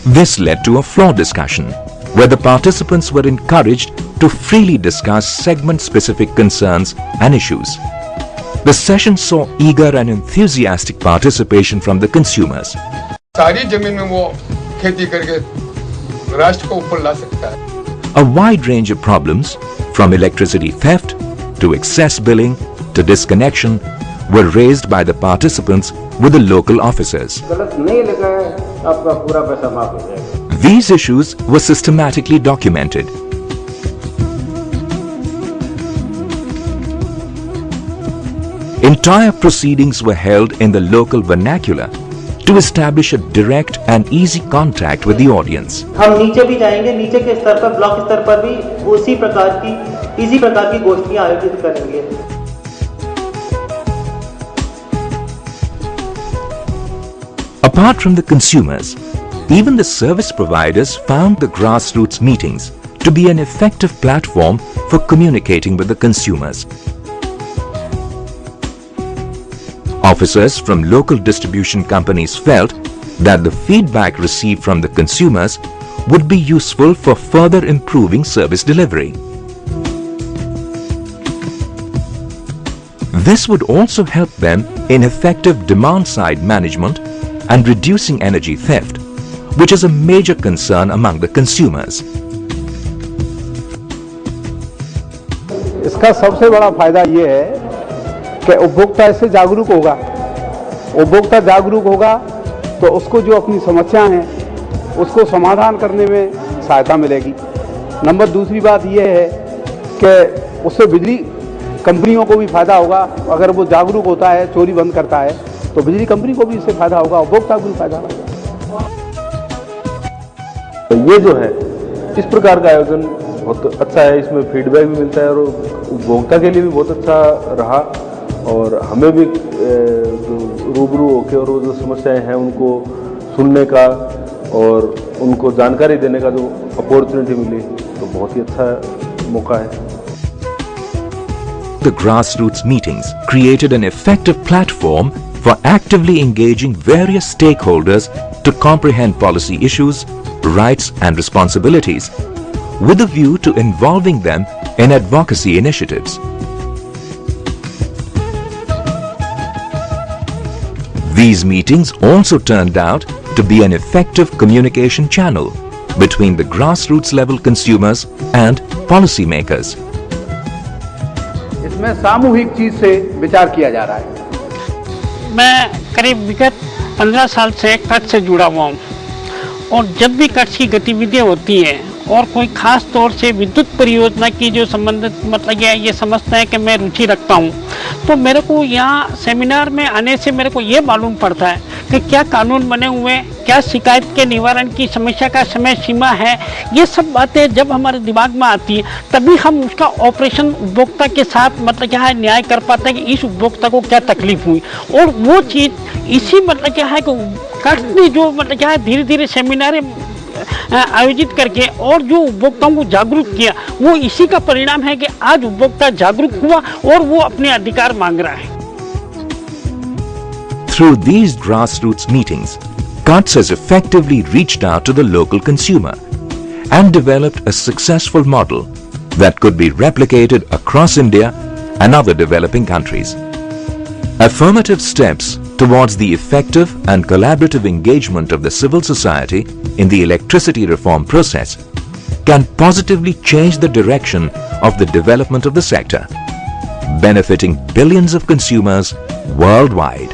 This led to a floor discussion, where the participants were encouraged to freely discuss segment-specific concerns and issues. The session saw eager and enthusiastic participation from the consumers. सारी जमीन में वो खेती करके राष्ट्र को ऊपर ला सकता है. A wide range of problems, from electricity theft to excess billing to disconnection, were raised by the participants with the local officers. गलत नहीं लगा है, आपका पूरा पैसा माफ हो जाएगा. These issues were systematically documented. Entire proceedings were held in the local vernacular to establish a direct and easy contact with the audience. हम नीचे भी जाएंगे, नीचे के स्तर पर, ब्लॉक स्तर पर भी इसी प्रकार की गोष्ठियां आयोजित करेंगे. Apart from the consumers, even the service providers found the grassroots meetings to be an effective platform for communicating with the consumers. Officers from local distribution companies felt that the feedback received from the consumers would be useful for further improving service delivery. This would also help them in effective demand-side management and reducing energy theft, which is a major concern among the consumers. इसका सबसे बड़ा फायदा ये है कि उपभोक्ता इससे जागरूक होगा. उपभोक्ता जागरूक होगा तो उसको जो अपनी समस्याएं हैं उसको समाधान करने में सहायता मिलेगी. नंबर दूसरी बात ये है कि उससे बिजली कंपनियों को भी फायदा होगा. अगर वो जागरूक होता है, चोरी बंद करता है, तो बिजली कंपनी को भी इससे फायदा होगा, उपभोक्ता को भी फायदा होगा. तो ये जो है इस प्रकार का आयोजन बहुत अच्छा है. इसमें फीडबैक भी मिलता है और उपभोक्ता के लिए भी बहुत अच्छा रहा और हमें भी रूबरू होकर और वो जो समस्याएं हैं उनको सुनने का और उनको जानकारी देने का जो अपॉर्चुनिटी मिली तो बहुत ही अच्छा मौका है. The grassroots meetings created an effective platform for actively engaging various stakeholders to comprehend policy issues, rights and responsibilities, with a view to involving them in advocacy initiatives. These meetings also turned out to be an effective communication channel between the grassroots level consumers and policymakers. इसमें सामूहिक चीज से विचार किया जा रहा है. मैं करीब विगत 15 साल से कच्छ से जुड़ा हुआ हूँ और जब भी कच्छ की गतिविधियाँ होती हैं और कोई खास तौर से विद्युत परियोजना की जो संबंधित मतलब ये समझते हैं कि मैं रुचि रखता हूँ, तो मेरे को यहाँ सेमिनार में आने से मेरे को ये मालूम पड़ता है कि क्या कानून बने हुए हैं, क्या शिकायत के निवारण की समस्या का समय सीमा है. ये सब बातें जब हमारे दिमाग में आती है तभी हम उसका ऑपरेशन उपभोक्ता के साथ मतलब क्या है न्याय कर पाते हैं कि इस उपभोक्ता को क्या तकलीफ हुई. और वो चीज़ इसी मतलब क्या है कि कच्छ ने जो मतलब क्या है धीरे धीरे सेमिनार आयोजित करके और जो उपभोक्ताओं को जागरूक किया, वो इसी का परिणाम है कि आज उपभोक्ता जागरूक हुआ और वो अपने अधिकार मांग रहा है. Through these grassroots meetings, Kutch has effectively reached out to the local consumer and developed a successful model that could be replicated across India and other developing countries. Affirmative steps towards the effective and collaborative engagement of the civil society in the electricity reform process can positively change the direction of the development of the sector, benefiting billions of consumers worldwide.